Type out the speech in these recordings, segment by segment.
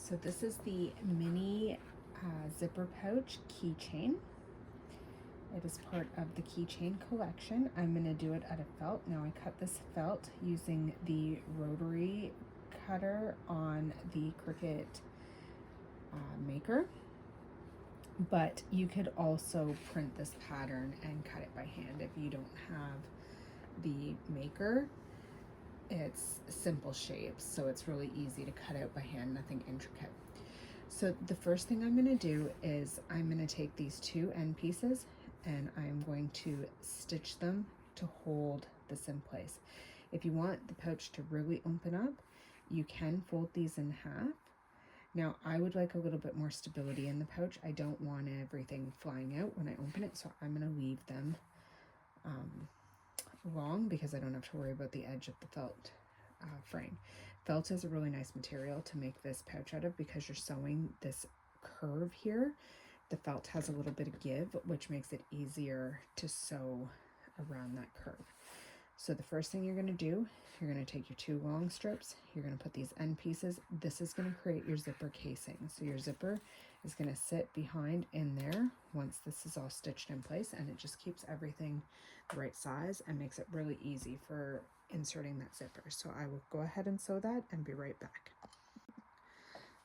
So this is the mini zipper pouch keychain. It is part of the keychain collection. I'm going to do it out of felt. Now I cut this felt using the rotary cutter on the Cricut maker, but you could also print this pattern and cut it by hand if you don't have the maker. It's simple shapes, so it's really easy to cut out by hand, nothing intricate. So the first thing I'm going to do is I'm going to take these two end pieces and I'm going to stitch them to hold this in place. If you want the pouch to really open up, you can fold these in half. Now I would like a little bit more stability in the pouch. I don't want everything flying out when I open it, so I'm going to leave them long because I don't have to worry about the edge of the felt frame. Felt is a really nice material to make this pouch out of because you're sewing this curve here. The felt has a little bit of give, which makes it easier to sew around that curve. So the first thing you're going to do, you're going to take your two long strips, you're going to put these end pieces. This is going to create your zipper casing. So your zipper is going to sit behind in there once this is all stitched in place, and it just keeps everything the right size and makes it really easy for inserting that zipper. So I will go ahead and sew that and be right back.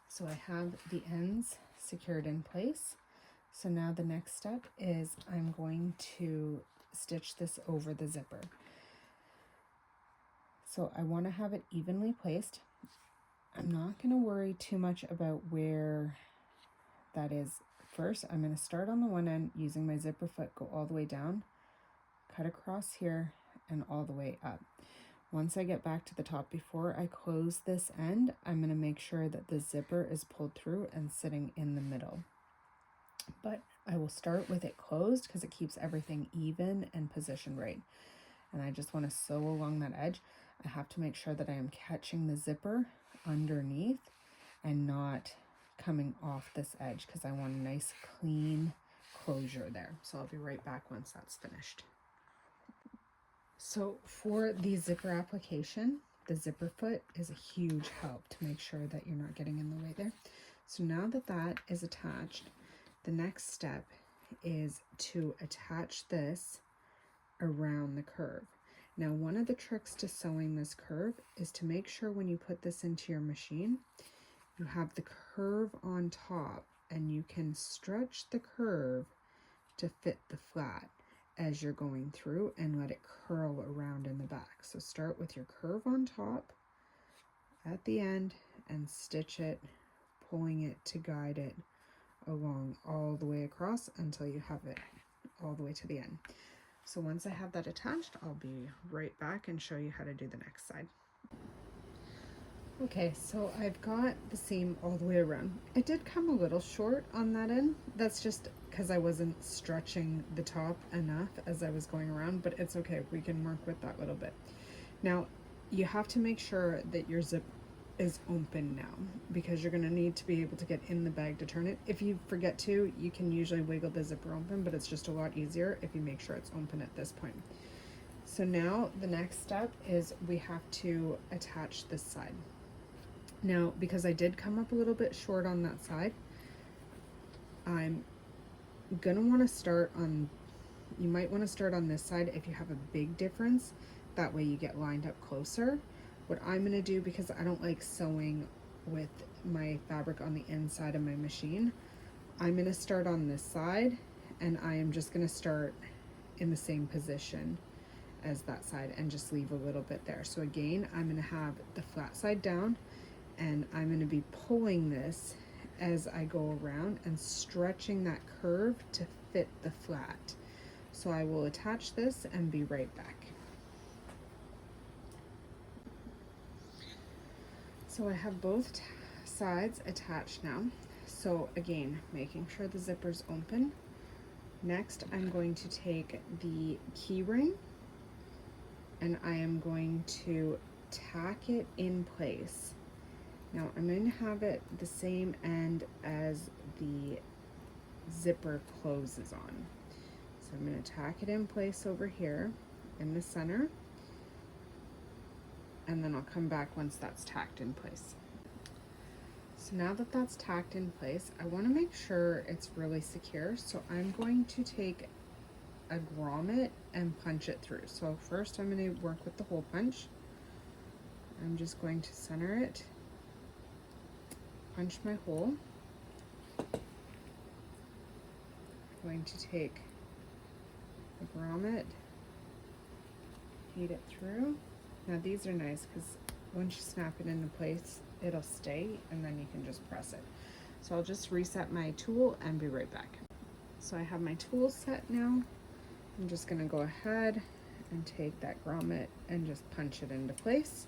So I have the ends secured in place. So now the next step is I'm going to stitch this over the zipper. So I want to have it evenly placed. I'm not going to worry too much about where that is. First, I'm going to start on the one end using my zipper foot, go all the way down, cut across here, and all the way up. Once I get back to the top, before I close this end, I'm going to make sure that the zipper is pulled through and sitting in the middle. But I will start with it closed because it keeps everything even and positioned right. And I just want to sew along that edge. I have to make sure that I am catching the zipper underneath and not coming off this edge because I want a nice clean closure there. So I'll be right back once that's finished. So for the zipper application, the zipper foot is a huge help to make sure that you're not getting in the way there. So now that that is attached, the next step is to attach this around the curve. Now, one of the tricks to sewing this curve is to make sure when you put this into your machine, you have the curve on top and you can stretch the curve to fit the flat as you're going through and let it curl around in the back. So start with your curve on top at the end and stitch it, pulling it to guide it along all the way across until you have it all the way to the end. So once I have that attached, I'll be right back and show you how to do the next side. Okay, so I've got the seam all the way around. It did come a little short on that end. That's just because I wasn't stretching the top enough as I was going around, but it's okay. We can work with that little bit. Now, you have to make sure that your zip is open now because you're going to need to be able to get in the bag to turn it. If you forget to, you can usually wiggle the zipper open, but it's just a lot easier if you make sure it's open at this point. So now the next step is we have to attach this side. Now, because I did come up a little bit short on that side, I'm gonna want to start on, you might want to start on this side if you have a big difference. That way you get lined up closer. What I'm going to do, because I don't like sewing with my fabric on the inside of my machine, I'm going to start on this side and I am just going to start in the same position as that side and just leave a little bit there. So again, I'm going to have the flat side down and I'm going to be pulling this as I go around and stretching that curve to fit the flat. So I will attach this and be right back. So I have both sides attached now. So again, making sure the zipper's open. Next, I'm going to take the key ring and I am going to tack it in place. Now I'm going to have it the same end as the zipper closes on. So I'm going to tack it in place over here in the center, and then I'll come back once that's tacked in place. So now that that's tacked in place, I want to make sure it's really secure. So I'm going to take a grommet and punch it through. So first I'm going to work with the hole punch. I'm just going to center it, punch my hole. I'm going to take the grommet, feed it through. Now these are nice because once you snap it into place, it'll stay and then you can just press it. So I'll just reset my tool and be right back. So I have my tool set now. I'm just gonna go ahead and take that grommet and just punch it into place.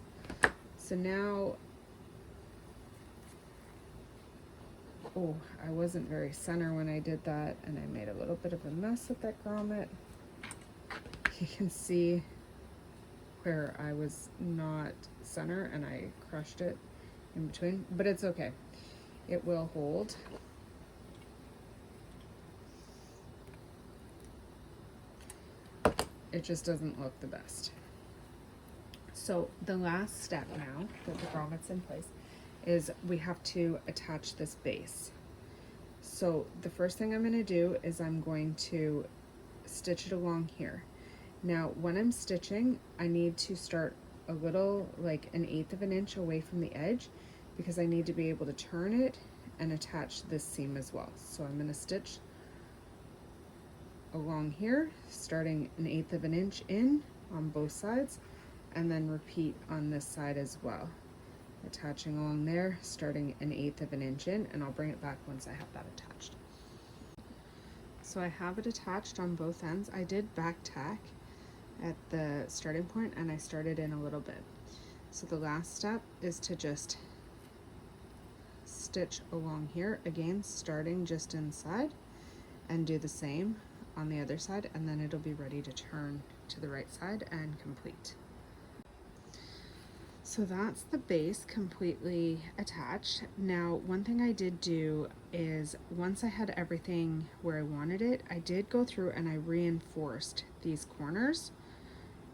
So now, oh, I wasn't very center when I did that and I made a little bit of a mess with that grommet. You can see where I was not center and I crushed it in between, but it's okay. It will hold. It just doesn't look the best. So the last step now that the grommet's in place is we have to attach this base. So the first thing I'm going to do is I'm going to stitch it along here. Now when I'm stitching, I need to start a little, like 1/8 of an inch away from the edge, because I need to be able to turn it and attach this seam as well. So I'm going to stitch along here, starting 1/8 of an inch in on both sides, and then repeat on this side as well, attaching along there, starting 1/8 of an inch in, and I'll bring it back once I have that attached. So I have it attached on both ends. I did back tack at the starting point and I started in a little bit. So the last step is to just stitch along here, again starting just inside, and do the same on the other side, and then it'll be ready to turn to the right side and complete. So that's the base completely attached. Now one thing I did do is once I had everything where I wanted it, I did go through and I reinforced these corners,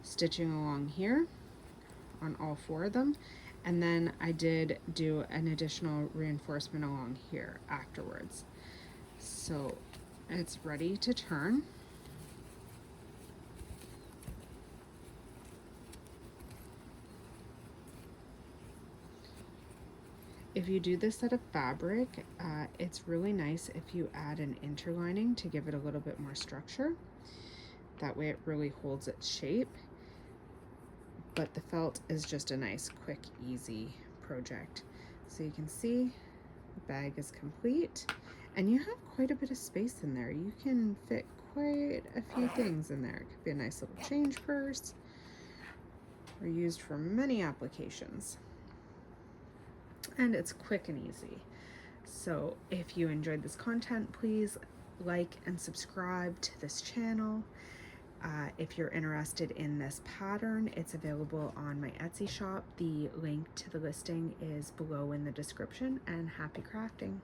stitching along here on all 4 of them, and then I did do an additional reinforcement along here afterwards. So it's ready to turn. If you do this out of fabric, it's really nice if you add an interlining to give it a little bit more structure. That way it really holds its shape. But the felt is just a nice, quick, easy project. So you can see the bag is complete, and you have quite a bit of space in there. You can fit quite a few things in there. It could be a nice little change purse, or used for many applications. And it's quick and easy. So if you enjoyed this content, please like and subscribe to this channel. If you're interested in this pattern, it's available on my Etsy shop. The link to the listing is below in the description, and happy crafting.